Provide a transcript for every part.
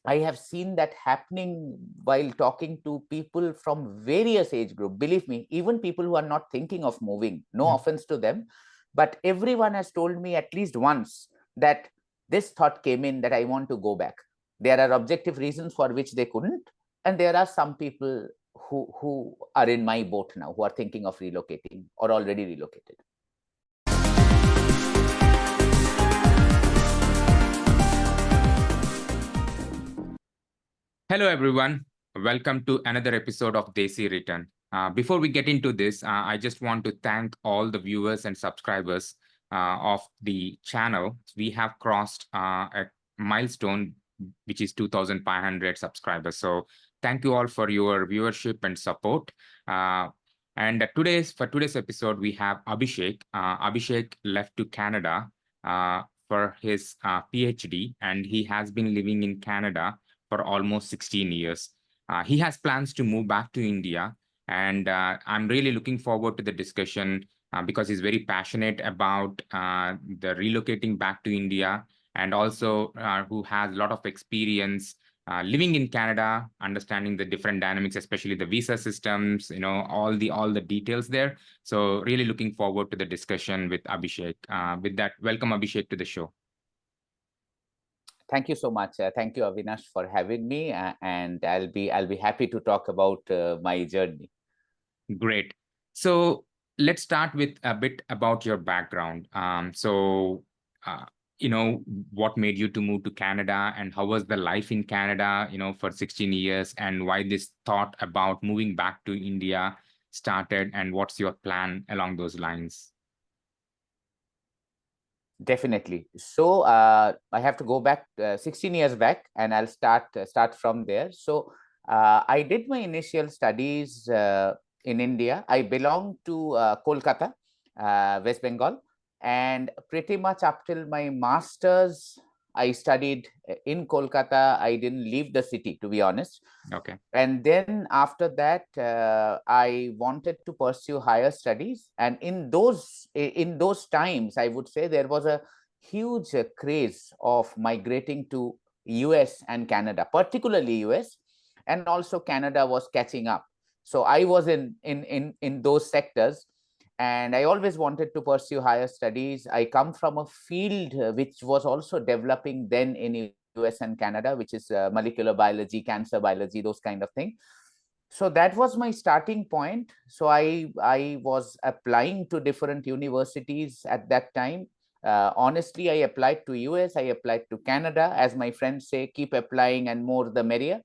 I have seen that happening while talking to people from various age group. Believe me, even people who are not thinking of moving, no offense to them, but everyone has told me at least once that this thought came in that I want to go back. There are objective reasons for which they couldn't, and there are some people who are in my boat now, who are thinking of relocating or already relocated. Hello, everyone. Welcome to another episode of Desi Return. Before we get into this, I just want to thank all the viewers and subscribers of the channel. We have crossed a milestone, which is 2,500 subscribers. So thank you all for your viewership and support. And for today's episode, we have Abhishek. Abhishek left to Canada for his PhD, and he has been living in Canada for almost 16 years. He has plans to move back to India, and I'm really looking forward to the discussion because he's very passionate about the relocating back to India, and also who has a lot of experience living in Canada, understanding the different dynamics, especially the visa systems, all the details there. So really looking forward to the discussion with Abhishek. With that, welcome Abhishek to the show. Thank you so much. Thank you, Avinash, for having me, and I'll be happy to talk about my journey. Great. So let's start with a bit about your background. What made you to move to Canada, and how was the life in Canada, for 16 years, and why this thought about moving back to India started, and what's your plan along those lines? Definitely. So I have to go back 16 years back, and I'll start from there. So I did my initial studies in India. I belong to Kolkata, West Bengal, and pretty much up till my master's, I studied in Kolkata. I didn't leave the city, to be honest. Okay. And then after that, I wanted to pursue higher studies. And in those times, I would say there was a huge craze of migrating to US and Canada, particularly US, and also Canada was catching up. So I was in those sectors, and I always wanted to pursue higher studies. I come from a field which was also developing then in US and Canada, which is molecular biology, cancer biology, those kind of things. So that was my starting point. So I was applying to different universities at that time. Honestly, I applied to US, I applied to Canada. As my friends say, keep applying, and more the merrier.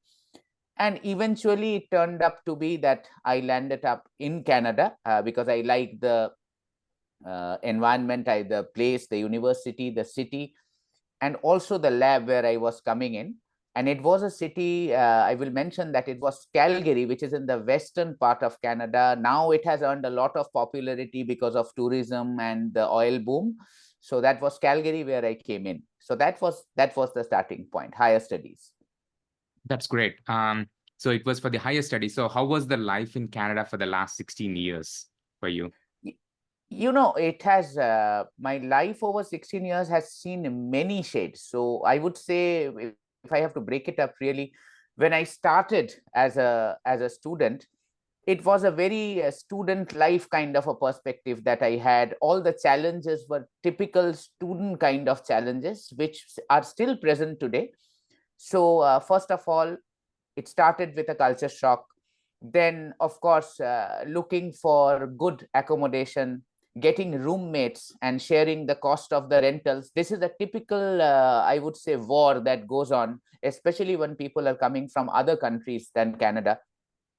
And eventually it turned up to be that I landed up in Canada because I like the environment, the place, the university, the city, and also the lab where I was coming in. And it was a city, I will mention that it was Calgary, which is in the western part of Canada. Now it has earned a lot of popularity because of tourism and the oil boom. So that was Calgary where I came in. So that was the starting point, higher studies. That's great. So it was for the higher studies. So how was the life in Canada for the last 16 years for you? It has my life over 16 years has seen many shades. So I would say, if I have to break it up really, when I started as a student, it was a very student life kind of a perspective that I had. All the challenges were typical student kind of challenges, which are still present today. So first of all, it started with a culture shock. Then, of course, looking for good accommodation, getting roommates, and sharing the cost of the rentals. This is a typical, I would say, war that goes on, especially when people are coming from other countries than Canada.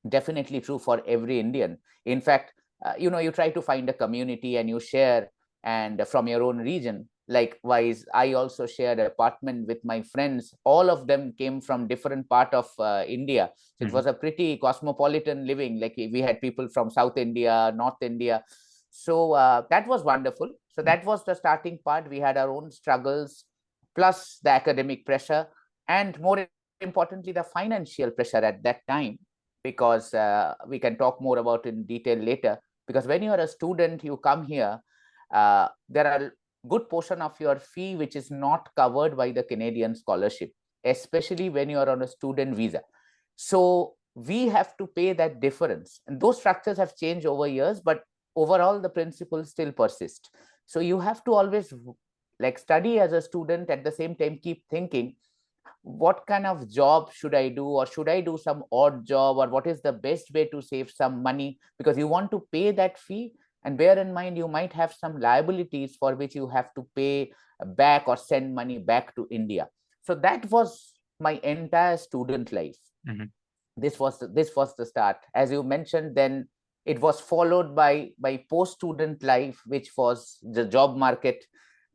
Definitely true for every Indian. In fact, you try to find a community and you share, and from your own region. Likewise, I also shared an apartment with my friends. All of them came from different part of India. So it was a pretty cosmopolitan living. Like we had people from South India, North India. So that was wonderful. So that was the starting part. We had our own struggles, plus the academic pressure, and more importantly, the financial pressure at that time, because we can talk more about in detail later. Because when you are a student, you come here, there are good portion of your fee which is not covered by the Canadian scholarship. especially when you are on a student visa. So we have to pay that difference. And those structures have changed over years, but overall the principles still persist. So you have to always like study as a student, at the same time keep thinking, what kind of job should I do, or should I do some odd job, or what is the best way to save some money, because you want to pay that fee. And bear in mind, you might have some liabilities for which you have to pay back or send money back to India. So that was my entire student life. Mhm. This was the start, as you mentioned. Then it was followed by post student life, which was the job market,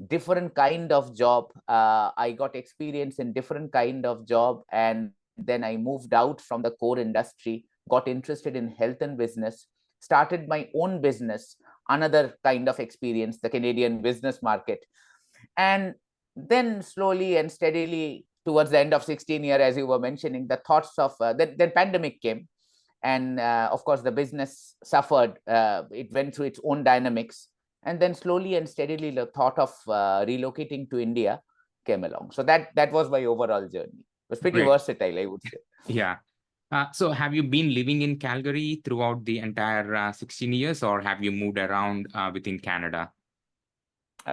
different kind of job. I got experience in different kind of job, and then I moved out from the core industry, got interested in health and business, started my own business, another kind of experience, the Canadian business market. And then slowly and steadily, towards the end of 16 year, as you were mentioning, the thoughts of then pandemic came, and of course the business suffered. It went through its own dynamics, and then slowly and steadily the thought of relocating to India came along. So that was my overall journey. It was pretty Great. versatile, I would say. Yeah. So have you been living in Calgary throughout the entire 16 years, or have you moved around within Canada?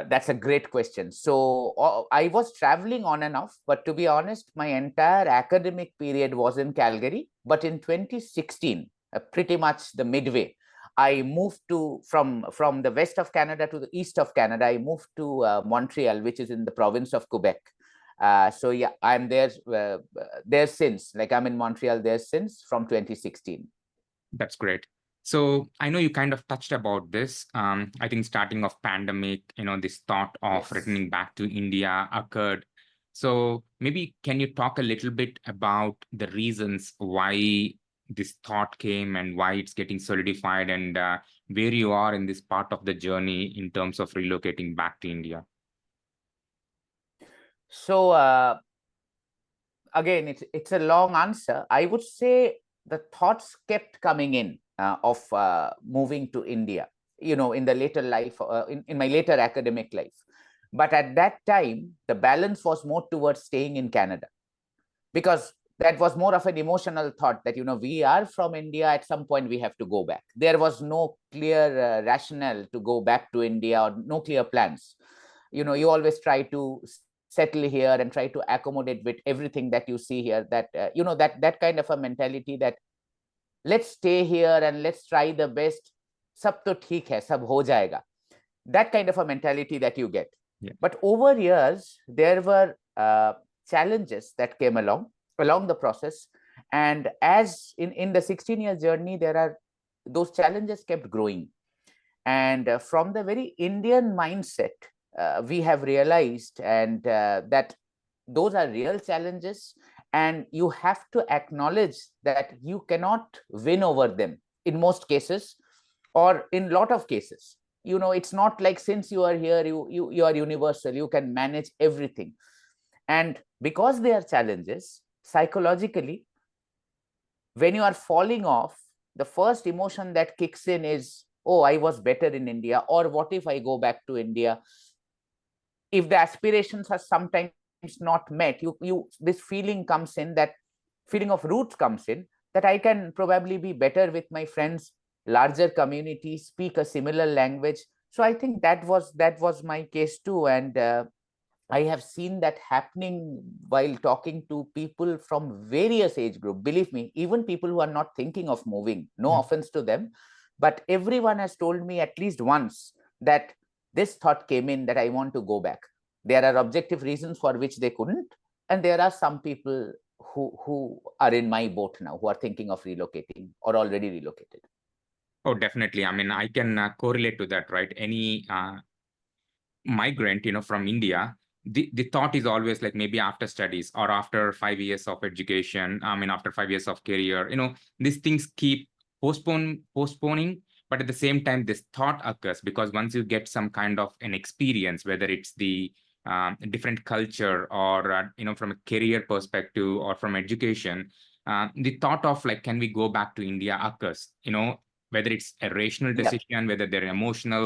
That's a great question. So I was traveling on and off, but to be honest, my entire academic period was in Calgary. But in 2016, pretty much the midway, I moved to from the west of Canada to the east of Canada. I moved to Montreal, which is in the province of Quebec. So yeah, I'm there since. Like I'm in Montreal there since from 2016. That's great. So I know you kind of touched about this. I think starting of pandemic, this thought of Yes. returning back to India occurred. So maybe can you talk a little bit about the reasons why this thought came and why it's getting solidified, and where you are in this part of the journey in terms of relocating back to India? So again, it's a long answer. I would say the thoughts kept coming in of moving to India, in the later life, in my later academic life. But at that time, the balance was more towards staying in Canada, because that was more of an emotional thought that, we are from India, at some point we have to go back. There was no clear rationale to go back to India, or no clear plans. You always try to settle here and try to accommodate with everything that you see here, that that kind of a mentality, that let's stay here and let's try the best, sab to theek hai, sab ho jayega, that kind of a mentality that you get. Yeah. But over years there were challenges that came along the process, and as in the 16-year journey, those challenges kept growing. And from the very Indian mindset, we have realized and that those are real challenges, and you have to acknowledge that you cannot win over them in most cases, or in lot of cases. It's not like, since you are here, you are universal, you can manage everything. And because they are challenges, psychologically, when you are falling off, the first emotion that kicks in is, oh, I was better in India, or what if I go back to India? If the aspirations are sometimes not met, you this feeling comes in, that feeling of roots comes in, that I can probably be better with my friends, larger community, speak a similar language. So I think that was my case too. And I have seen that happening while talking to people from various age group. Believe me, even people who are not thinking of moving, no offense to them, but everyone has told me at least once that this thought came in, that I want to go back. There are objective reasons for which they couldn't, and there are some people who are in my boat now, who are thinking of relocating or already relocated. Oh, definitely. I mean, I can correlate to that, right? Any migrant, from India, the thought is always like, maybe after studies or after 5 years of education, after 5 years of career, these things keep postponing. But at the same time, this thought occurs because once you get some kind of an experience, whether it's the different culture, or from a career perspective or from education, the thought of like, can we go back to India occurs, whether it's a rational Yep. decision, whether they're emotional,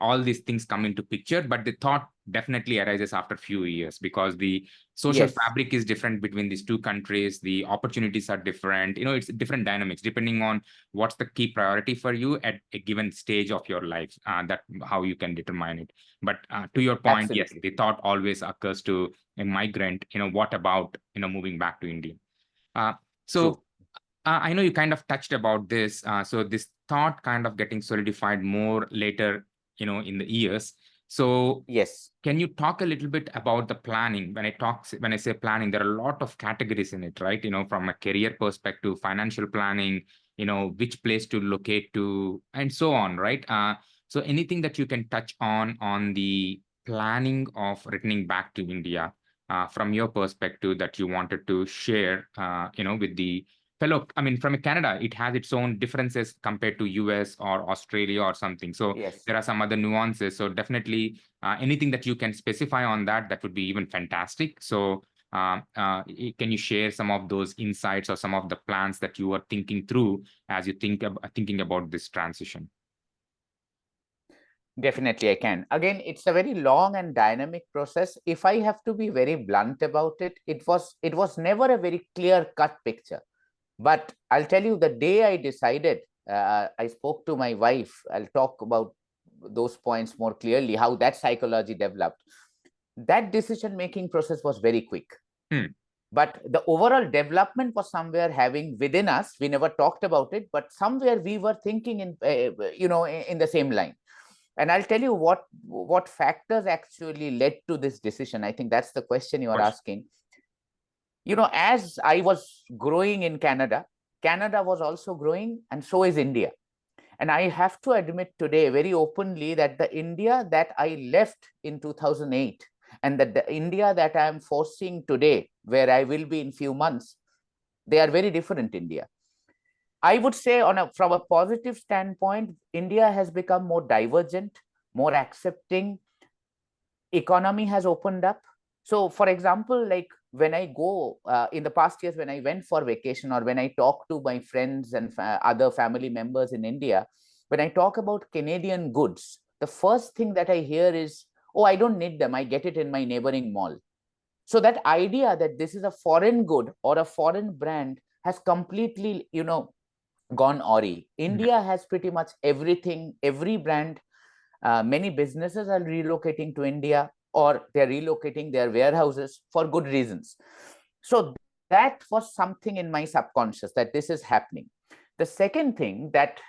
all these things come into picture. But the thought definitely arises after a few years because the social Yes. fabric is different between these two countries. The opportunities are different. It's different dynamics depending on what's the key priority for you at a given stage of your life. That how you can determine it. But to your point, yes, Absolutely. the thought always occurs to a migrant. What about moving back to India? Uh, so True. I know you kind of touched about this. So this thought kind of getting solidified more later, in the years. So Yes. can you talk a little bit about the planning? When I say planning, there are a lot of categories in it, right? From a career perspective, financial planning, which place to locate to, and so on, right? So anything that you can touch on the planning of returning back to India, from your perspective that you wanted to share, with the fellow. I mean, from Canada, it has its own differences compared to US or Australia or something. So Yes. there are some other nuances. So definitely anything that you can specify on that, that would be even fantastic. So can you share some of those insights or some of the plans that you are thinking through as you thinking about this transition? Definitely, I can. Again, it's a very long and dynamic process. If I have to be very blunt about it, it was never a very clear-cut picture. But I'll tell you, the day I decided, I spoke to my wife. I'll talk about those points more clearly, how that psychology developed. That decision-making process was very quick. Hmm. But the overall development was somewhere having within us. We never talked about it, but somewhere we were thinking in the same line. And I'll tell you what factors actually led to this decision. I think that's the question you are Question. asking. As I was growing in Canada, Canada was also growing, and so is India. And I have to admit today very openly that the India that I left in 2008 and the India that I am foreseeing today, where I will be in few months, they are very different India. I would say from a positive standpoint, India has become more divergent, more accepting. Economy has opened up. So, for example, like when I go in the past years, when I went for vacation or when I talk to my friends and other family members in India, when I talk about Canadian goods, the first thing that I hear is, oh, I don't need them. I get it in my neighboring mall. So that idea that this is a foreign good or a foreign brand has completely, gone awry. Yeah. India has pretty much everything, every brand. Many businesses are relocating to India or they're relocating their warehouses for good reasons. So that was something in my subconscious that this is happening. The second thing that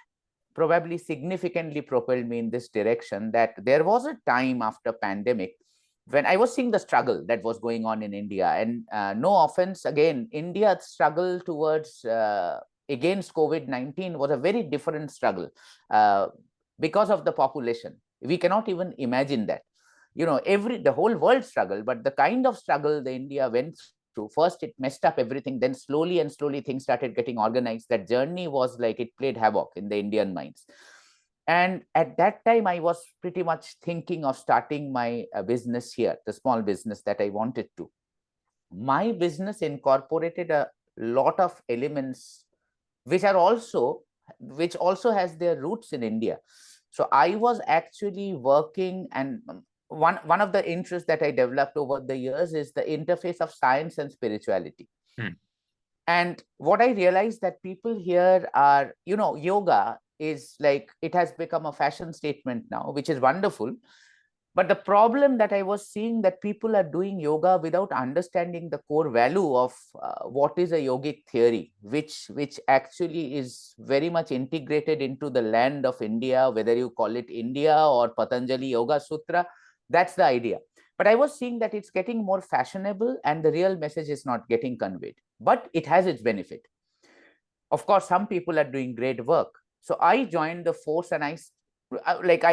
probably significantly propelled me in this direction, that there was a time after pandemic when I was seeing the struggle that was going on in India. And no offense, again, India's struggle towards against COVID-19 was a very different struggle because of the population. We cannot even imagine that. The whole world struggle, but the kind of struggle the India went through, first it messed up everything, then slowly and slowly things started getting organized. That journey was like it played havoc in the Indian minds. And at that time, I was pretty much thinking of starting my business here, the small business that I wanted to. My business incorporated a lot of elements which are also which also has their roots in India. So I was actually working, and one of the interests that I developed over the years is the interface of science and spirituality. Hmm. And what I realized that people here are, yoga is like, it has become a fashion statement now, which is wonderful. But the problem that I was seeing, that people are doing yoga without understanding the core value of what is a yogic theory, which actually is very much integrated into the land of India, whether you call it India or Patanjali Yoga Sutra. That's the idea. But I was seeing that it's getting more fashionable and the real message is not getting conveyed. But it has its benefit. Of course, some people are doing great work. So I joined the force, and I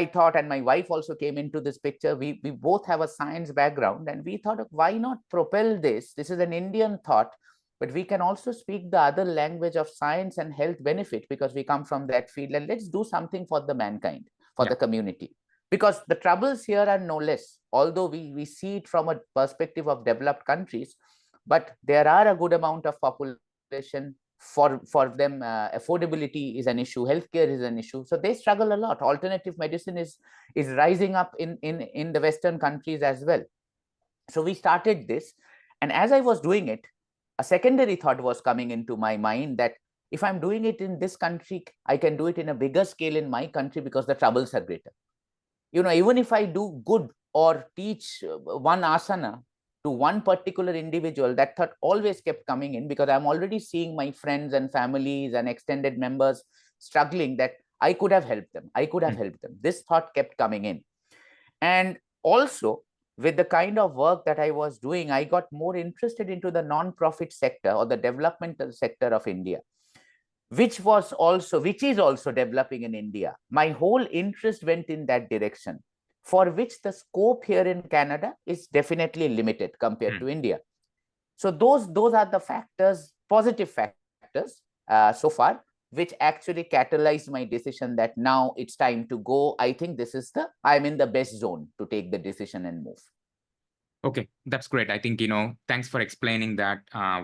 thought, and my wife also came into this picture. We both have a science background, and we thought, why not propel this? This is an Indian thought, but we can also speak the other language of science and health benefit because we come from that field, and let's do something for the mankind, for Yeah. the community. Because the troubles here are no less, although we see it from a perspective of developed countries, but there are a good amount of population For them, affordability is an issue, healthcare is an issue, so they struggle a lot. Alternative medicine is rising up in the Western countries as well. So we started this, and as I was doing it, a secondary thought was coming into my mind that if I'm doing it in this country, I can do it in a bigger scale in my country because the troubles are greater. Even if I do good or teach one asana to one particular individual, that thought always kept coming in, because I'm already seeing my friends and families and extended members struggling, that I could have helped them. I could have helped them. This thought kept coming in. And also, with the kind of work that I was doing, I got more interested into the non-profit sector or the developmental sector of India, which is also developing in India. My whole interest went in that direction, for which the scope here in Canada is definitely limited compared to India. So those are the factors, positive factors so far, which actually catalyzed my decision that now it's time to go. I think I'm in the best zone to take the decision and move. Okay, that's great. I think, thanks for explaining that,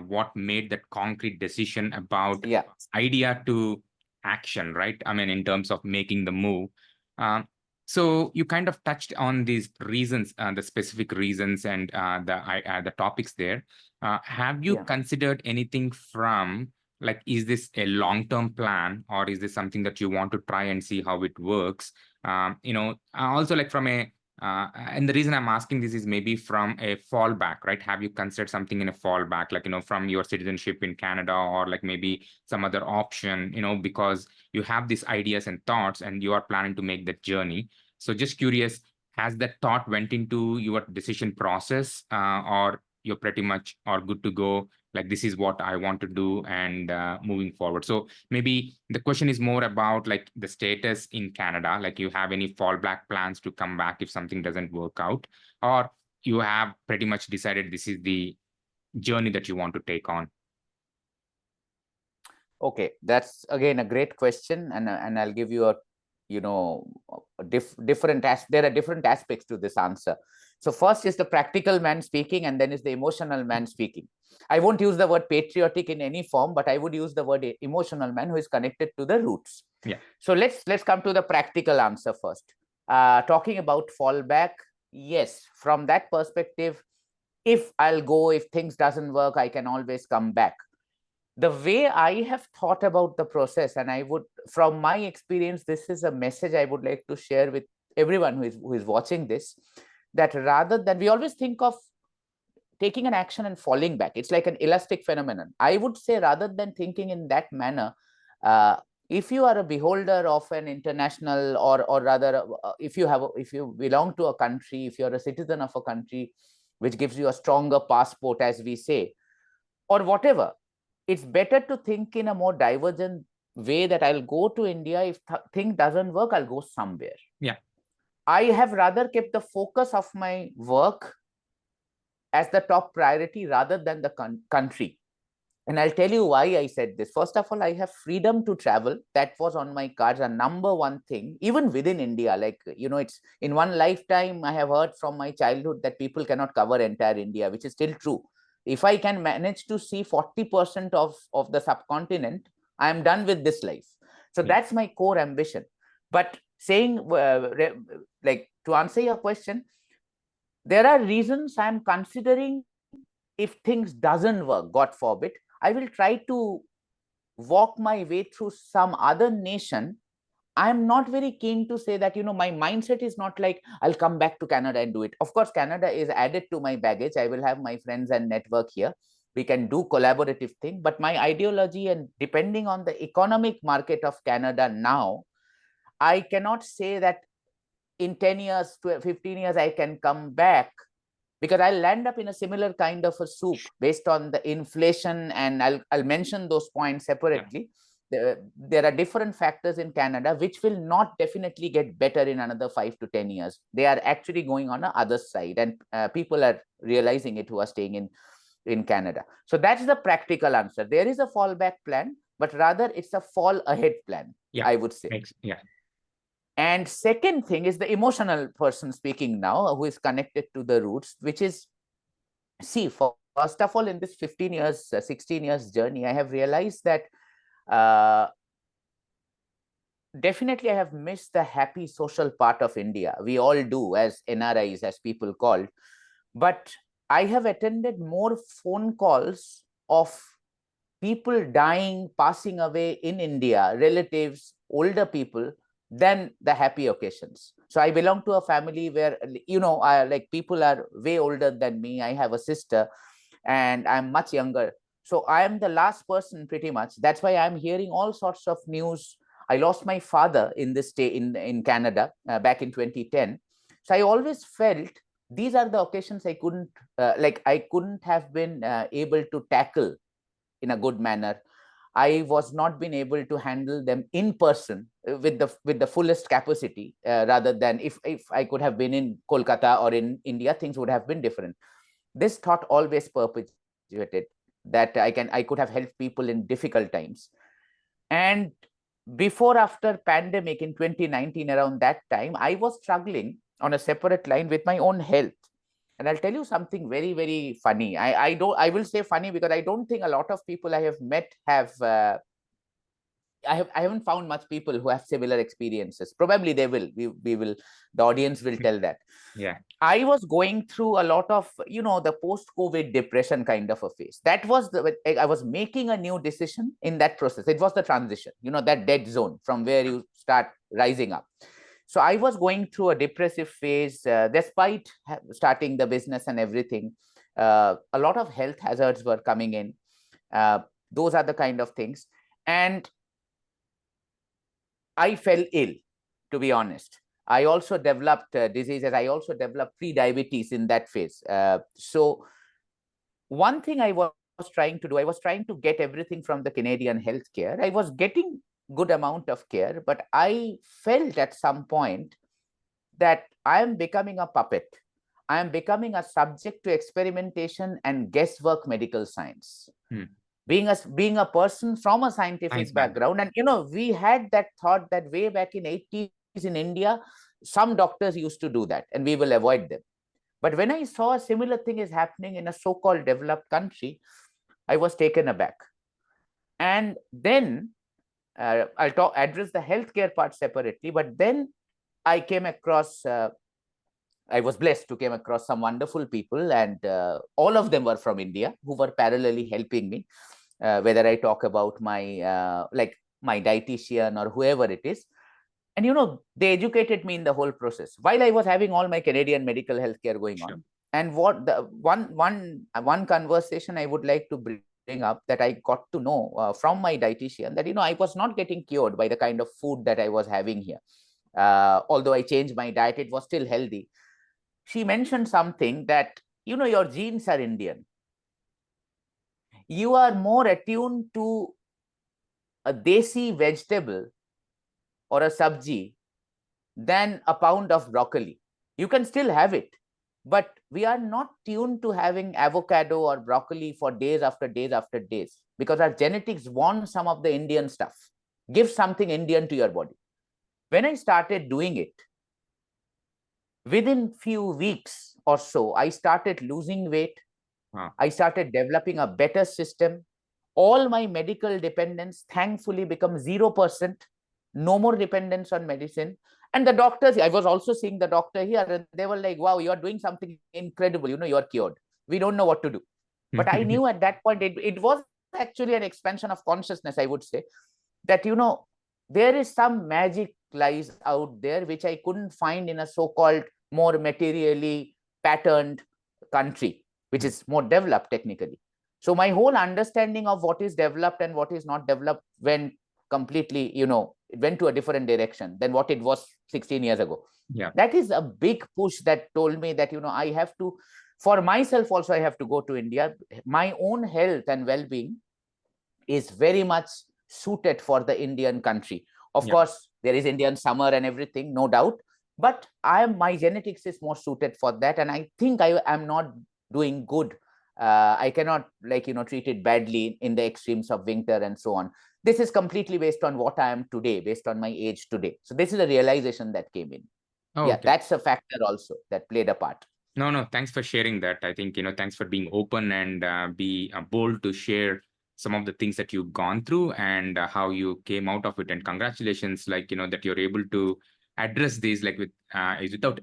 what made that concrete decision about idea to action, right? I mean, in terms of making the move. So you kind of touched on these reasons, the specific reasons and the topics there. Have you considered anything from, like, is this a long-term plan, or is this something that you want to try and see how it works? Also, like, from a and the reason I'm asking this is maybe from a fallback, right? Have you considered something in a fallback, like, from your citizenship in Canada, or like maybe some other option, because you have these ideas and thoughts and you are planning to make that journey. So just curious, has that thought went into your decision process, or you're pretty much are good to go, like, this is what I want to do, and moving forward? So maybe the question is more about, like, the status in Canada, like, you have any fallback plans to come back if something doesn't work out, or you have pretty much decided this is the journey that you want to take on? Okay, that's again a great question, and I'll give you there are different aspects to this answer. So first is the practical man speaking, and then is the emotional man speaking. I won't use the word patriotic in any form, but I would use the word emotional man, who is connected to the roots. Yeah. So let's come to the practical answer first. Talking about fallback, yes, from that perspective, if things doesn't work, I can always come back. The way I have thought about the process, and from my experience, this is a message I would like to share with everyone who is watching this, that rather than, we always think of taking an action and falling back, it's like an elastic phenomenon. I would say, rather than thinking in that manner, if you are a beholder of an international, or rather, if you belong to a country, if you're a citizen of a country which gives you a stronger passport, as we say, or whatever, it's better to think in a more divergent way, that I'll go to India. If thing doesn't work, I'll go somewhere. Yeah. I have rather kept the focus of my work as the top priority rather than the country. And I'll tell you why I said this. First of all, I have freedom to travel. That was on my cards, a number one thing, even within India. Like, it's in one lifetime, I have heard from my childhood that people cannot cover entire India, which is still true. If I can manage to see 40% of the subcontinent, I am done with this life. So that's my core ambition. But saying, like, to answer your question, there are reasons I'm considering, if things doesn't work, God forbid, I will try to walk my way through some other nation. I'm not very keen to say that, my mindset is not like I'll come back to Canada and do it. Of course, Canada is added to my baggage. I will have my friends and network here. We can do collaborative thing. But my ideology, and depending on the economic market of Canada now, I cannot say that in 10 years, 15 years, I can come back, because I'll land up in a similar kind of a soup based on the inflation, and I'll mention those points separately. There are different factors in Canada which will not definitely get better in another 5 to 10 years. They are actually going on the other side, and people are realizing it who are staying in Canada. So that's the practical answer. There is a fallback plan, but rather it's a fall ahead plan, I would say. Yeah. And second thing is the emotional person speaking now, who is connected to the roots, which is, see, for first of all, in this 15 years, 16 years journey, I have realized that uh, definitely I have missed the happy social part of India. We all do, as NRIs, as people called. But I have attended more phone calls of people dying, passing away in India, relatives, older people, than the happy occasions. So I belong to a family where, like people are way older than me. I have a sister and I'm much younger. So I am the last person pretty much. That's why I'm hearing all sorts of news. I lost my father in this day in Canada back in 2010. So I always felt these are the occasions I couldn't have been able to tackle in a good manner. I was not been able to handle them in person with the fullest capacity, rather than if I could have been in Kolkata or in India, things would have been different. This thought always perpetuated that I could have helped people in difficult times. And before after pandemic in 2019, around that time, I was struggling on a separate line with my own health. And I'll tell you something very, very funny. I will say funny because I don't think a lot of people I have met have I haven't found much people who have similar experiences. Probably they will. We will. The audience will tell that. Yeah. I was going through a lot of, the post-COVID depression kind of a phase. That was I was making a new decision in that process. It was the transition, that dead zone from where you start rising up. So I was going through a depressive phase, despite starting the business and everything. A lot of health hazards were coming in. Those are the kind of things. And I fell ill, to be honest. I also developed diseases. I also developed pre-diabetes in that phase. So one thing I was trying to do, I was trying to get everything from the Canadian healthcare. I was getting good amount of care, but I felt at some point that I am becoming a puppet. I am becoming a subject to experimentation and guesswork medical science. Being a person from a scientific background, and we had that thought that way back in 80s in India, some doctors used to do that and we will avoid them. But when I saw a similar thing is happening in a so-called developed country, I was taken aback. And then I'll address the healthcare part separately, but then I came across I was blessed to came across some wonderful people, and all of them were from India, who were parallelly helping me, whether I talk about my my dietitian or whoever it is. And they educated me in the whole process while I was having all my Canadian medical healthcare going on. And what the one conversation I would like to bring up, that I got to know from my dietitian, that I was not getting cured by the kind of food that I was having here. Although I changed my diet, it was still healthy. She mentioned something that your genes are Indian. You are more attuned to a desi vegetable or a sabji than a pound of broccoli. You can still have it, but we are not tuned to having avocado or broccoli for days after days after days, because our genetics want some of the Indian stuff. Give something Indian to your body. When I started doing it, within few weeks or so, I started losing weight. I started developing a better system. All my medical dependence thankfully become 0%. No more dependence on medicine. And the doctors, I was also seeing the doctor here, and they were like, wow, you're doing something incredible. You're cured. We don't know what to do. But I knew at that point, it was actually an expansion of consciousness, I would say, that, there is some magic lies out there, which I couldn't find in a so-called more materially patterned country, which is more developed technically. So my whole understanding of what is developed and what is not developed went completely, it went to a different direction than what it was 16 years ago. Yeah. That is a big push that told me that, I have to, for myself also, I have to go to India. My own health and well-being is very much suited for the Indian country. Of course, there is Indian summer and everything, no doubt. But my genetics is more suited for that. And I think I am not doing good. I cannot treat it badly in the extremes of winter and so on. This is completely based on what I am today, based on my age today. So this is a realization that came in. Oh, yeah, that's a factor also that played a part. No, thanks for sharing that. I think, thanks for being open and be bold to share some of the things that you've gone through and how you came out of it. And congratulations, that you're able to address these like without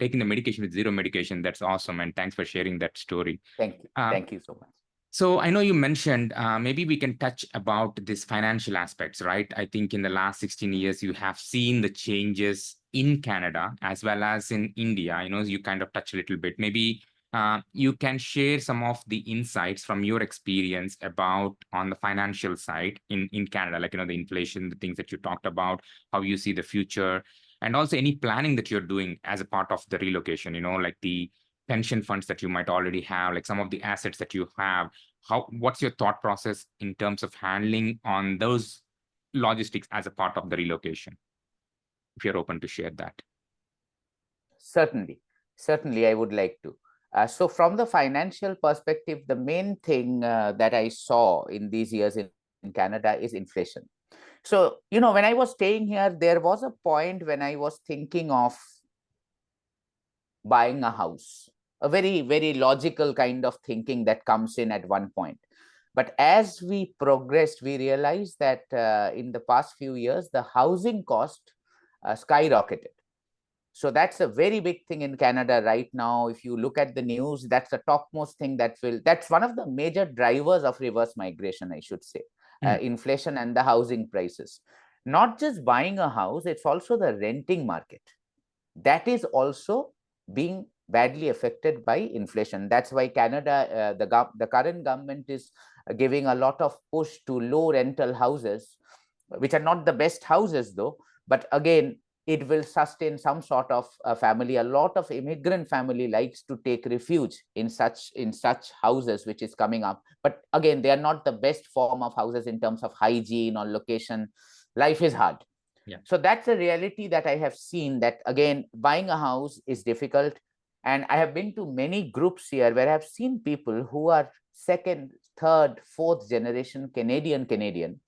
taking the medication with zero medication. That's awesome. And thanks for sharing that story. Thank you. Uh, Thank you so much. So I know you mentioned maybe we can touch about this financial aspects, right? I think in the last 16 years, you have seen the changes in Canada as well as in India. You kind of touch a little bit. Maybe you can share some of the insights from your experience about on the financial side in Canada, like, the inflation, the things that you talked about, how you see the future, and also any planning that you're doing as a part of the relocation, like the pension funds that you might already have, like some of the assets that you have. What's your thought process in terms of handling on those logistics as a part of the relocation, if you're open to share that? Certainly, certainly, I would like to. So from the financial perspective, the main thing that I saw in these years in Canada is inflation. So, when I was staying here, there was a point when I was thinking of buying a house, a very, very logical kind of thinking that comes in at one point. But as we progressed, we realized that in the past few years, the housing cost skyrocketed. So that's a very big thing in Canada right now. If you look at the news, that's the topmost thing that's one of the major drivers of reverse migration, I should say, inflation and the housing prices. Not just buying a house, it's also the renting market. That is also being badly affected by inflation. That's why Canada, the current government is giving a lot of push to low rental houses, which are not the best houses though, but again, it will sustain some sort of a family. A lot of immigrant family likes to take refuge in such houses which is coming up, but again, they are not the best form of houses in terms of hygiene or location. Life is hard. Yeah. So that's a reality that I have seen, that again, buying a house is difficult. And I have been to many groups here where I have seen people who are second, third, fourth generation Canadian.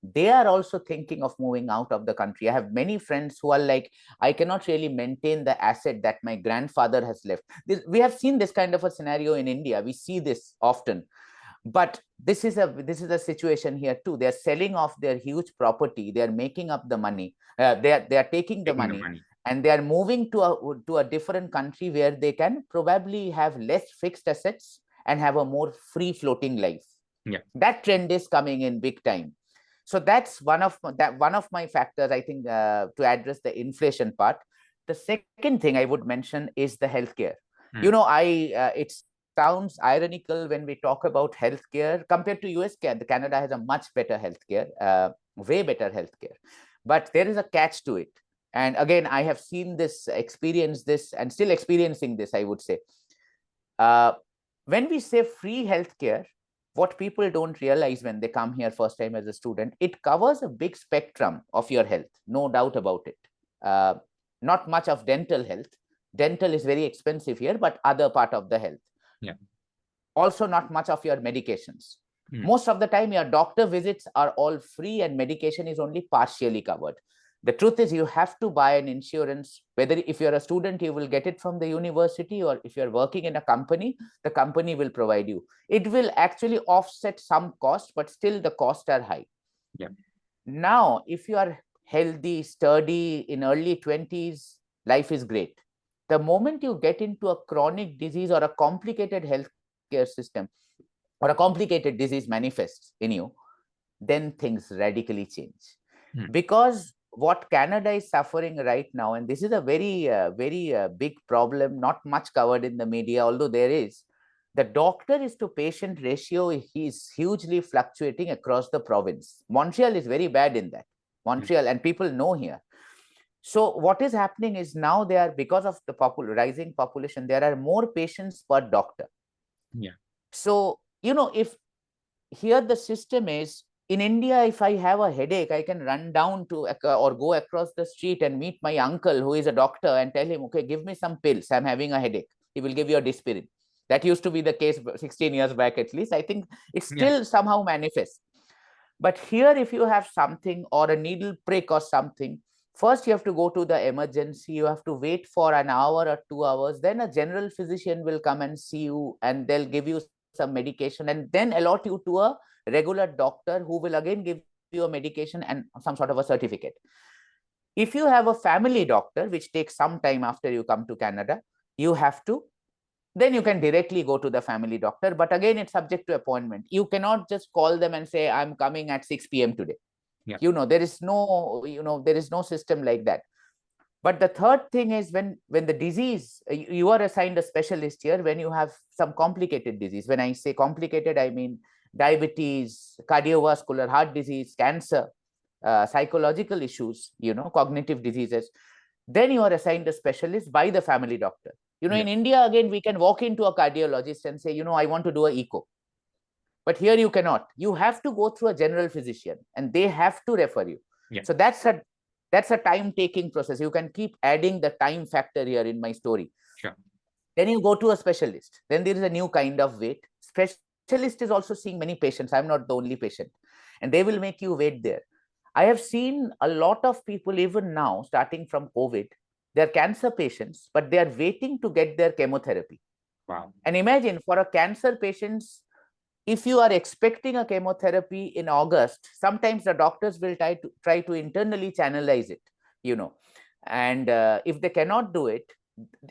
They are also thinking of moving out of the country. I have many friends who are like, I cannot really maintain the asset that my grandfather has left. We have seen this kind of a scenario in India. We see this often. But this is a situation here too. They are selling off their huge property. They are making up the money. They are taking the money, and they are moving to a different country where they can probably have less fixed assets and have a more free floating life. Yeah. That trend is coming in big time. So that's one of my factors, I think, to address the inflation part. The second thing I would mention is the healthcare. It sounds ironical when we talk about healthcare compared to US. Canada has a much better healthcare, way better healthcare. But there is a catch to it. And again, I have seen this, experienced this, and still experiencing this, I would say. When we say free healthcare, what people don't realize when they come here first time as a student, it covers a big spectrum of your health, no doubt about it. Not much of dental health. Dental is very expensive here, but other part of the health. Yeah. Also not much of your medications. Most of the time, your doctor visits are all free and medication is only partially covered. The truth is, you have to buy an insurance. Whether if you're a student, you will get it from the university, or if you're working in a company, the company will provide you. It will actually offset some cost, but still the costs are high. Yeah. Now, if you are healthy, sturdy, in early 20s, life is great. The moment you get into a chronic disease or a complicated healthcare system, or a complicated disease manifests in you, then things radically change. Because what Canada is suffering right now, and this is a very, very big problem, not much covered in the media, although there is, the doctor is to patient ratio is hugely fluctuating across the province. Montreal is very bad in that. Montreal, and people know here. So what is happening is now because of the rising population, there are more patients per doctor. Yeah. So, if here the system is, in India, if I have a headache, I can run down to or go across the street and meet my uncle who is a doctor and tell him, okay, give me some pills. I'm having a headache. He will give you a dispirin. That used to be the case 16 years back, at least. I think it still somehow manifests. But here, if you have something or a needle prick or something, First, you have to go to the emergency. You have to wait for an hour or 2 hours. Then a general physician will come and see you, and they'll give you some medication and then allot you to a regular doctor who will again give you a medication and some sort of a certificate. If you have a family doctor, which takes some time after you come to Canada, you have to, then you can directly go to the family doctor. But again, it's subject to appointment. You cannot just call them and say, I'm coming at 6 p.m. today. Yeah. There is no system like that. But the third thing is when the disease, you are assigned a specialist here when you have some complicated disease. When I say complicated, I mean diabetes, cardiovascular, heart disease, cancer, psychological issues, cognitive diseases. Then you are assigned a specialist by the family doctor. In India, again, we can walk into a cardiologist and say, I want to do an echo. But here you cannot. You have to go through a general physician and they have to refer you. Yeah. So that's a time-taking process. You can keep adding the time factor here in my story. Sure. Then you go to a specialist. Then there is a new kind of wait. Specialist is also seeing many patients. I'm not the only patient. And they will make you wait there. I have seen a lot of people, even now, starting from COVID, they're cancer patients, but they are waiting to get their chemotherapy. Wow. And imagine for a cancer patients, if you are expecting a chemotherapy in August, sometimes the doctors will try to internally channelize it, and if they cannot do it,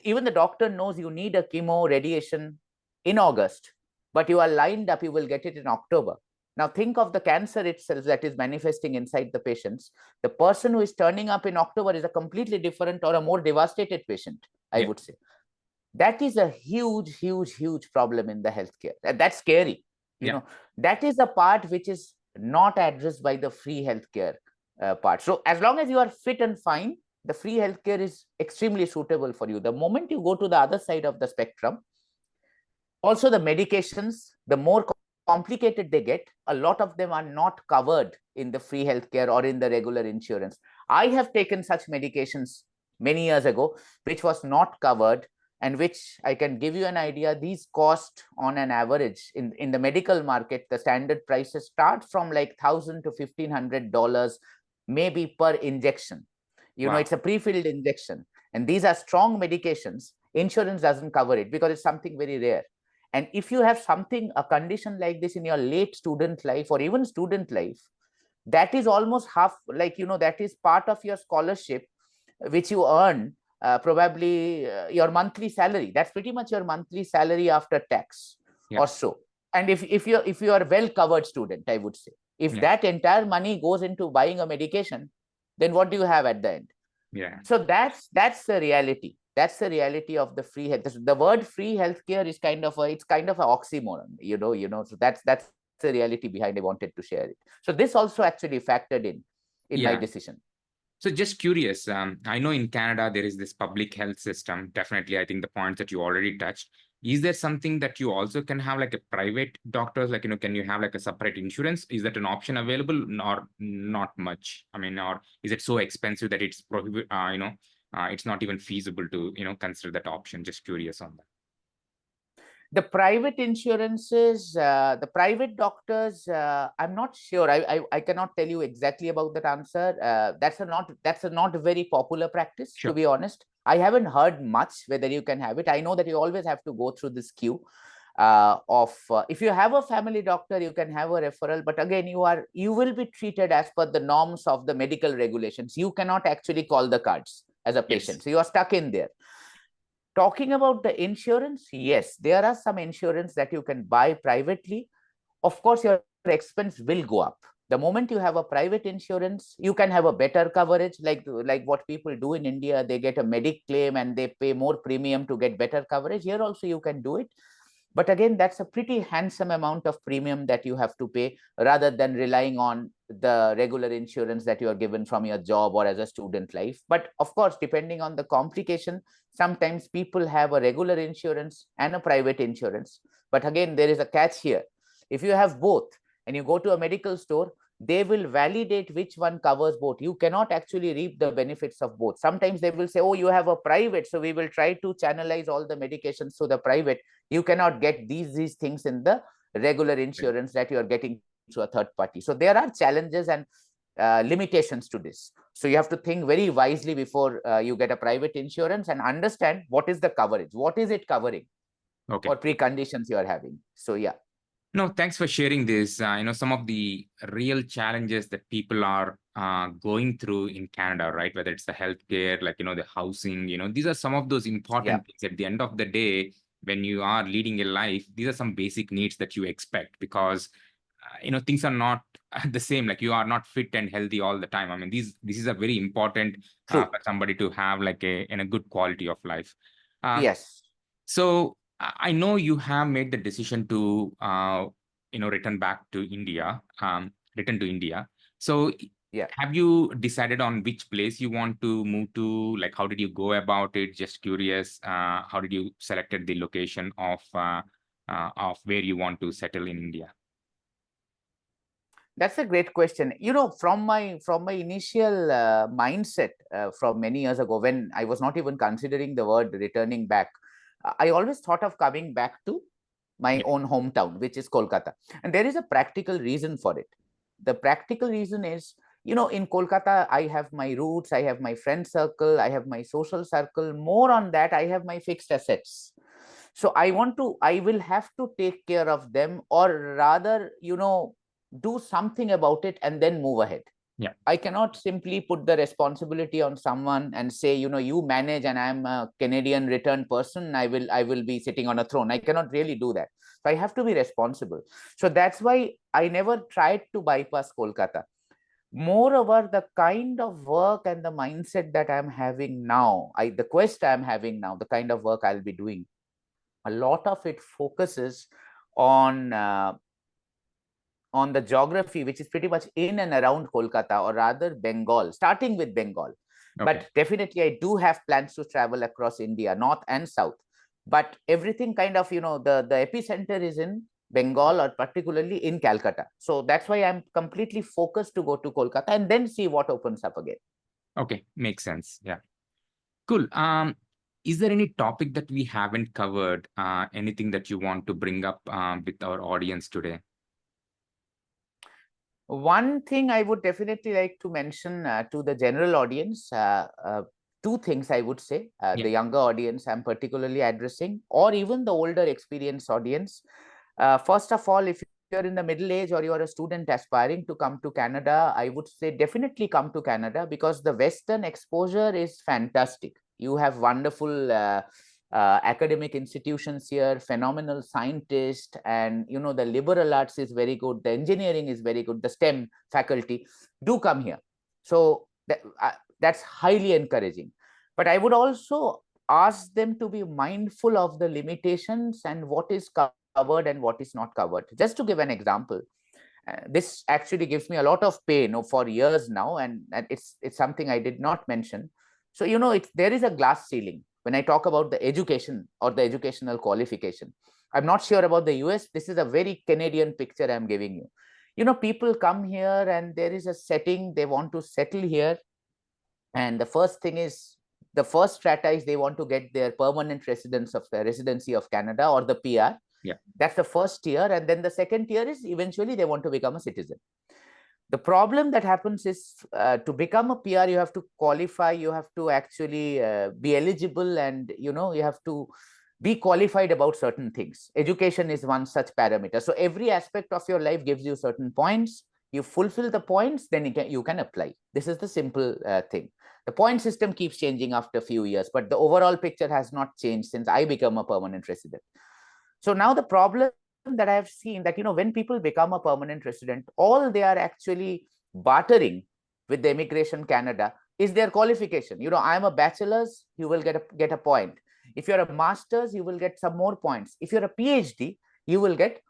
even the doctor knows you need a chemo radiation in August, but you are lined up, you will get it in October. Now think of the cancer itself that is manifesting inside the patients. The person who is turning up in October is a completely different or a more devastated patient, I would say. That is a huge, huge, huge problem in the healthcare. That's scary. That is a part which is not addressed by the free healthcare part. So as long as you are fit and fine, the free healthcare is extremely suitable for you. The moment you go to the other side of the spectrum, also the medications, the more complicated they get, a lot of them are not covered in the free healthcare or in the regular insurance. I have taken such medications many years ago, which was not covered, and which I can give you an idea. These cost on an average in the medical market, the standard prices start from like $1,000 to $1,500 maybe per injection. It's a pre-filled injection, and these are strong medications. Insurance doesn't cover it because it's something very rare. And if you have a condition like this in your late student life or even student life, that is almost half, that is part of your scholarship, which you earn, probably your monthly salary. That's pretty much your monthly salary after tax or so. And if you are well covered student, I would say, if that entire money goes into buying a medication, then what do you have at the end? So that's the reality. That's the reality of the free health. The word free healthcare is kind of an oxymoron, So that's the reality behind. I wanted to share it. So this also actually factored in my decision. So just curious, I know in Canada, there is this public health system. Definitely, I think the points that you already touched. Is there something that you also can have like a private doctors, can you have like a separate insurance? Is that an option available or not much? I mean, or is it so expensive that it's prohibit, it's not even feasible to, consider that option? Just curious on that. The private insurances, the private doctors, I'm not sure. I cannot tell you exactly about that answer. That's a not very popular practice, to be honest. I haven't heard much whether you can have it. I know that you always have to go through this queue if you have a family doctor, you can have a referral, but again, you will be treated as per the norms of the medical regulations. You cannot actually call the cards as a patient. So you are stuck in there. Talking about the insurance, yes, there are some insurance that you can buy privately. Of course, your expense will go up. The moment you have a private insurance, you can have a better coverage, like what people do in India. They get a medic claim and they pay more premium to get better coverage. Here also you can do it. But again, that's a pretty handsome amount of premium that you have to pay rather than relying on the regular insurance that you are given from your job or as a student life. But of course, depending on the complication, sometimes people have a regular insurance and a private insurance. But again, there is a catch here. If you have both and you go to a medical store, they will validate which one covers both. You cannot actually reap the benefits of both. Sometimes they will say, oh, you have a private, so we will try to channelize all the medications to the private. You cannot get these things in the regular insurance that you are getting through a third party. So there are challenges and limitations to this. So you have to think very wisely before you get a private insurance and understand what is the coverage, what is it covering, Okay. or preconditions you are having. So yeah. No, thanks for sharing this. Some of the real challenges that people are going through in Canada, right? Whether it's the healthcare, like, the housing, these are some of those important things. At the end of the day, when you are leading a life, these are some basic needs that you expect, because, things are not the same. Like, you are not fit and healthy all the time. I mean, this is a very important True. for somebody to have like a good quality of life. Uh, Yes. so I know you have made the decision to return back to India, return to India. So Yeah. have you decided on which place you want to move to? Like, how did you go about it? Just curious. How did you selected the location of where you want to settle in India? That's a great question. From my initial mindset from many years ago, when I was not even considering the word returning back, I always thought of coming back to my Yeah. own hometown, which is Kolkata. And there is a practical reason for it. The practical reason is, in Kolkata, I have my roots, I have my friend circle, I have my social circle. More on that, I have my fixed assets. So I will have to take care of them, or rather, do something about it and then move ahead. Yeah. I cannot simply put the responsibility on someone and say, you manage, and I'm a Canadian returned person. I will be sitting on a throne. I cannot really do that. So I have to be responsible. So that's why I never tried to bypass Kolkata. Moreover, the kind of work and the mindset that I'm having now, the quest I'm having now, the kind of work I'll be doing, a lot of it focuses on on the geography, which is pretty much in and around Kolkata, or rather Bengal, starting with Bengal. Okay. But definitely, I do have plans to travel across India, north and south. But everything kind of, the epicenter is in Bengal, or particularly in Calcutta. So that's why I'm completely focused to go to Kolkata and then see what opens up again. Okay. Makes sense. Yeah. Cool. Is there any topic that we haven't covered? Anything that you want to bring up with our audience today? One thing I would definitely like to mention to the general audience, two things I would say. Yeah. The younger audience I'm particularly addressing, or even the older experienced audience. First of all, if you're in the middle age or you're a student aspiring to come to Canada, I would say definitely come to Canada, because the Western exposure is fantastic. You have wonderful academic institutions here, phenomenal scientists, and the liberal arts is very good, the engineering is very good, the STEM faculty do come here. So that's highly encouraging. But I would also ask them to be mindful of the limitations and what is covered and what is not covered. Just to give an example, this actually gives me a lot of pain for years now, and it's something I did not mention. So there is a glass ceiling when I talk about the education or the educational qualification. I'm not sure about the US. This is a very Canadian picture I'm giving you. People come here and there is a setting, they want to settle here, and the first thing is, the first strata is they want to get their permanent residence of the residency of Canada, or the PR. Yeah. That's the first tier. And then the second tier is eventually they want to become a citizen. The problem that happens is, to become a PR, you have to qualify, you have to actually be eligible, and you have to be qualified about certain things. Education is one such parameter. So every aspect of your life gives you certain points. You fulfill the points, then you can apply. This is the simple thing. The point system keeps changing after a few years, but the overall picture has not changed since I became a permanent resident. So now the problem that I have seen, that when people become a permanent resident, all they are actually bartering with the Immigration Canada is their qualification. I'm a bachelor's, you will get a point. If you're a master's, you will get some more points. If you're a PhD, you will get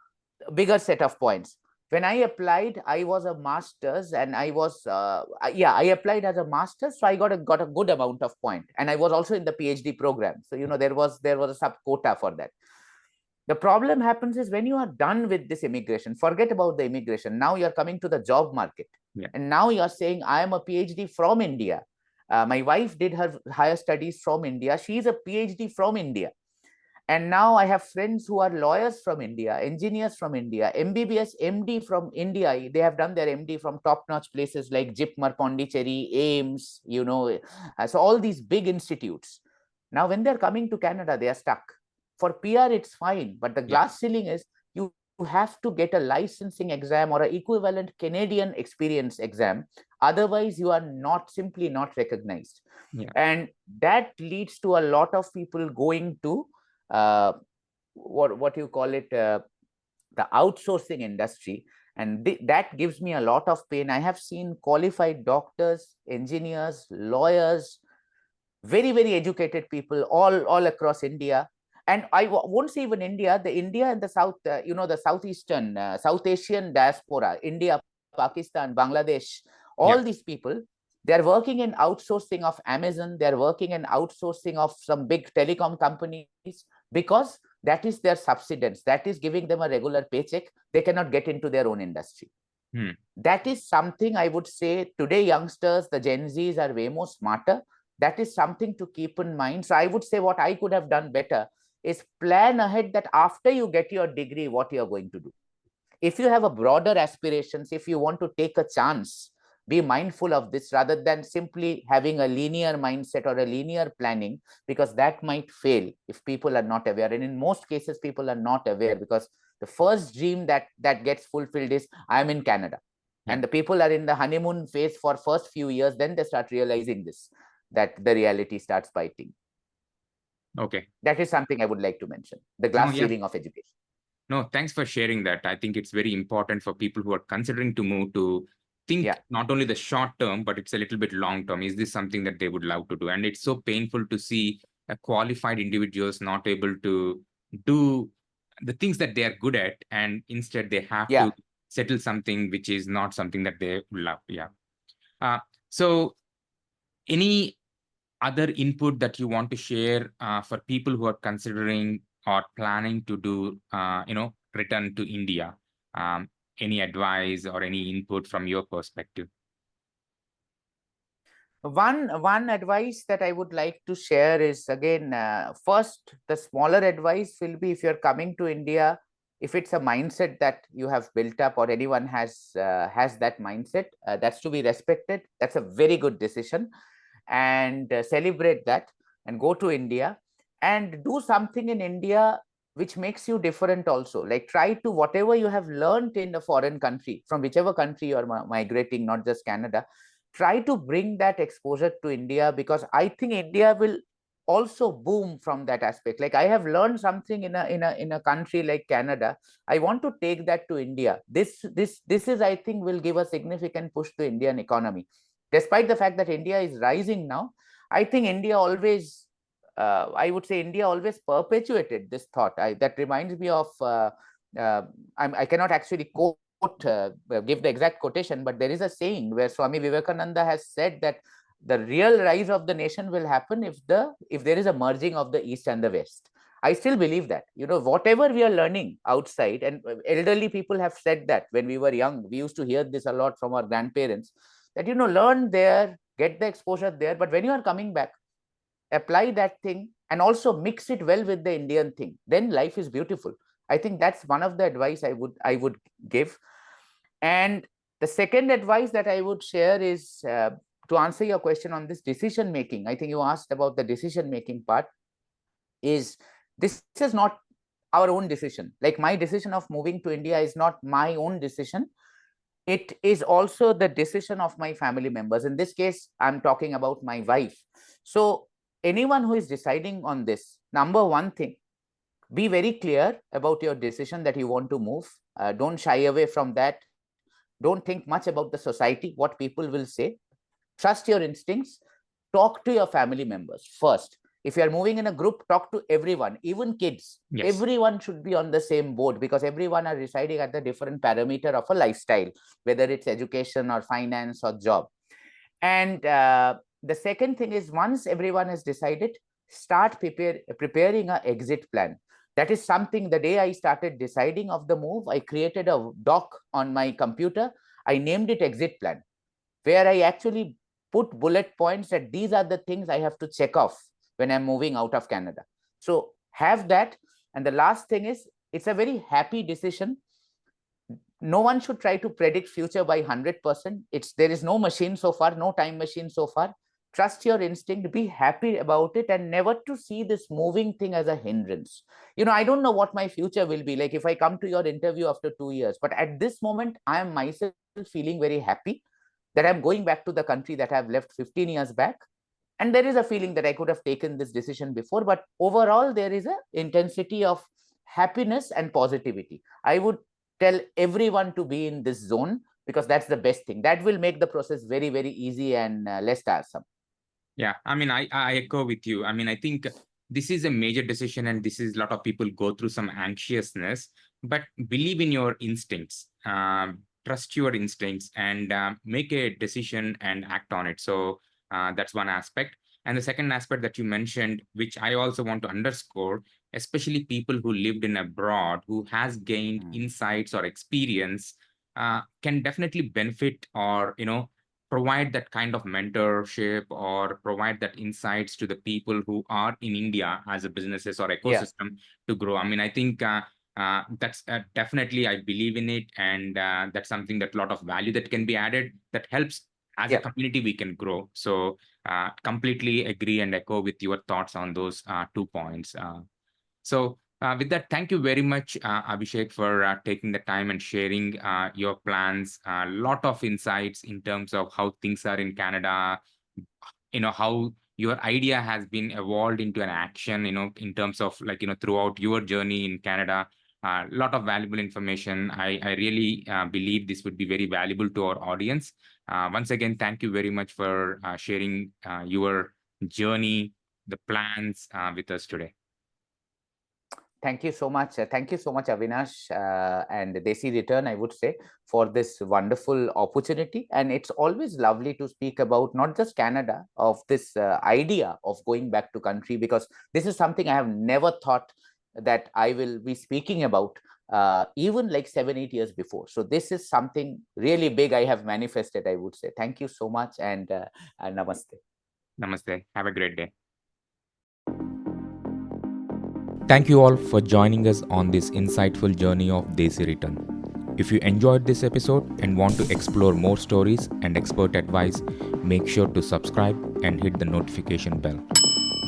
a bigger set of points. When I applied, I was a master's, and I applied as a master's, so I got a good amount of point, and I was also in the PhD program. So there was a sub quota for that. The problem happens is when you are done with this immigration, forget about the immigration. Now you're coming to the job market. Yeah. And now you're saying, I am a PhD from India. My wife did her higher studies from India. She's a PhD from India. And now I have friends who are lawyers from India, engineers from India, MBBS, MD from India. They have done their MD from top-notch places like Jipmar, Pondicherry, AIMS, so all these big institutes. Now, when they're coming to Canada, they are stuck. For PR, it's fine, but the Yeah. glass ceiling is you have to get a licensing exam or an equivalent Canadian experience exam. Otherwise, you are simply not recognized. Yeah. And that leads to a lot of people going to uh, what you call it, the outsourcing industry, and that gives me a lot of pain. I have seen qualified doctors, engineers, lawyers, very educated people all across India. And won't say even India, the India and the South, the Southeastern, South Asian diaspora, India, Pakistan, Bangladesh, Yeah. all these people, they're working in outsourcing of Amazon, they're working in outsourcing of some big telecom companies, because that is their subsistence, that is giving them a regular paycheck. They cannot get into their own industry. Hmm. That is something I would say today youngsters, the Gen Zs are way more smarter. That is something to keep in mind. So I would say what I could have done better is plan ahead that after you get your degree, what you're going to do. If you have a broader aspirations, if you want to take a chance, be mindful of this rather than simply having a linear mindset or a linear planning, because that might fail if people are not aware. And in most cases, people are not aware, because the first dream that gets fulfilled is I'm in Canada. Yeah. And the people are in the honeymoon phase for first few years, then they start realizing this, that the reality starts biting. Okay. That is something I would like to mention, the No, glass yeah. ceiling of education. No, thanks for sharing that. I think it's very important for people who are considering to move to think Yeah. not only the short term, but it's a little bit long term. Is this something that they would love to do? And it's so painful to see a qualified individuals not able to do the things that they are good at, and instead they have Yeah. to settle something which is not something that they love. Yeah. So any other input that you want to share for people who are considering or planning to do, return to India? Um, any advice or any input from your perspective? One advice that I would like to share is, again, first, the smaller advice will be, if you're coming to India, if it's a mindset that you have built up or anyone has that mindset, that's to be respected. That's a very good decision, and celebrate that and go to India and do something in India which makes you different also. Like, try to, whatever you have learned in a foreign country, from whichever country you are migrating, not just Canada, try to bring that exposure to India, because I think India will also boom from that aspect. Like, I have learned something in a country like Canada, I want to take that to India. This is, I think, will give a significant push to Indian economy. Despite the fact that India is rising now, I think India always, I would say India always perpetuated this thought. That reminds me of, uh, I cannot actually quote, give the exact quotation, but there is a saying where Swami Vivekananda has said that the real rise of the nation will happen if there is a merging of the East and the West. I still believe that, whatever we are learning outside, and elderly people have said that when we were young, we used to hear this a lot from our grandparents, that, learn there, get the exposure there, but when you are coming back, apply that thing and also mix it well with the Indian thing. Then life is beautiful. I think that's one of the advice I would give. And the second advice that I would share is, to answer your question on this decision making. I think you asked about the decision making part. Is this is not our own decision. Like, my decision of moving to India is not my own decision. It is also the decision of my family members. In this case, I'm talking about my wife. So anyone who is deciding on this, number one thing, be very clear about your decision that you want to move. Don't shy away from that. Don't think much about the society, what people will say. Trust your instincts. Talk to your family members first. If you are moving in a group, talk to everyone, even kids. Yes. Everyone should be on the same boat, because everyone are residing at the different parameter of a lifestyle, whether it's education or finance or job. And the second thing is, once everyone has decided, start preparing an exit plan. That is something, the day I started deciding of the move, I created a doc on my computer. I named it exit plan, where I actually put bullet points that these are the things I have to check off when I'm moving out of Canada. So have that. And the last thing is, it's a very happy decision. No one should try to predict future by 100%. There is no machine so far, no time machine so far. Trust your instinct, be happy about it, and never to see this moving thing as a hindrance. I don't know what my future will be like if I come to your interview after 2 years, but at this moment I am myself feeling very happy that I'm going back to the country that I've left 15 years back. And there is a feeling that I could have taken this decision before, but overall there is a intensity of happiness and positivity. I would tell everyone to be in this zone, because that's the best thing. That will make the process very, very easy and less tiresome. Yeah, I mean, I echo with you. I mean, I think this is a major decision, and this is a lot of people go through some anxiousness, but believe in your instincts, trust your instincts, and make a decision and act on it. So that's one aspect. And the second aspect that you mentioned, which I also want to underscore, especially people who lived in abroad, who has gained insights or experience, can definitely benefit, or, provide that kind of mentorship or provide that insights to the people who are in India as a businesses or ecosystem to grow. I mean, I think that's definitely, I believe in it. And that's something that a lot of value that can be added that helps as a community we can grow. So completely agree and echo with your thoughts on those 2 points. So with that, thank you very much, Abhishek, for taking the time and sharing your plans. A lot of insights in terms of how things are in Canada, how your idea has been evolved into an action, in terms of throughout your journey in Canada. A lot of valuable information. I really believe this would be very valuable to our audience. Once again, thank you very much for sharing your journey, the plans with us today. Thank you so much. Thank you so much, Avinash and Desi Return, I would say, for this wonderful opportunity. And it's always lovely to speak about not just Canada, of this idea of going back to country, because this is something I have never thought that I will be speaking about, even like 7-8 years before. So this is something really big I have manifested, I would say. Thank you so much, and namaste. Namaste. Have a great day. Thank you all for joining us on this insightful journey of Desi Return. If you enjoyed this episode and want to explore more stories and expert advice, make sure to subscribe and hit the notification bell.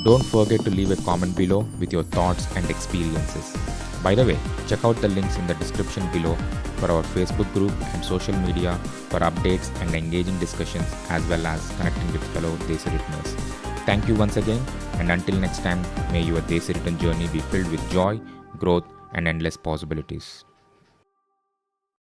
Don't forget to leave a comment below with your thoughts and experiences. By the way, check out the links in the description below for our Facebook group and social media for updates and engaging discussions, as well as connecting with fellow Desi Returners. Thank you once again, and until next time, may your Desi Return journey be filled with joy, growth, and endless possibilities.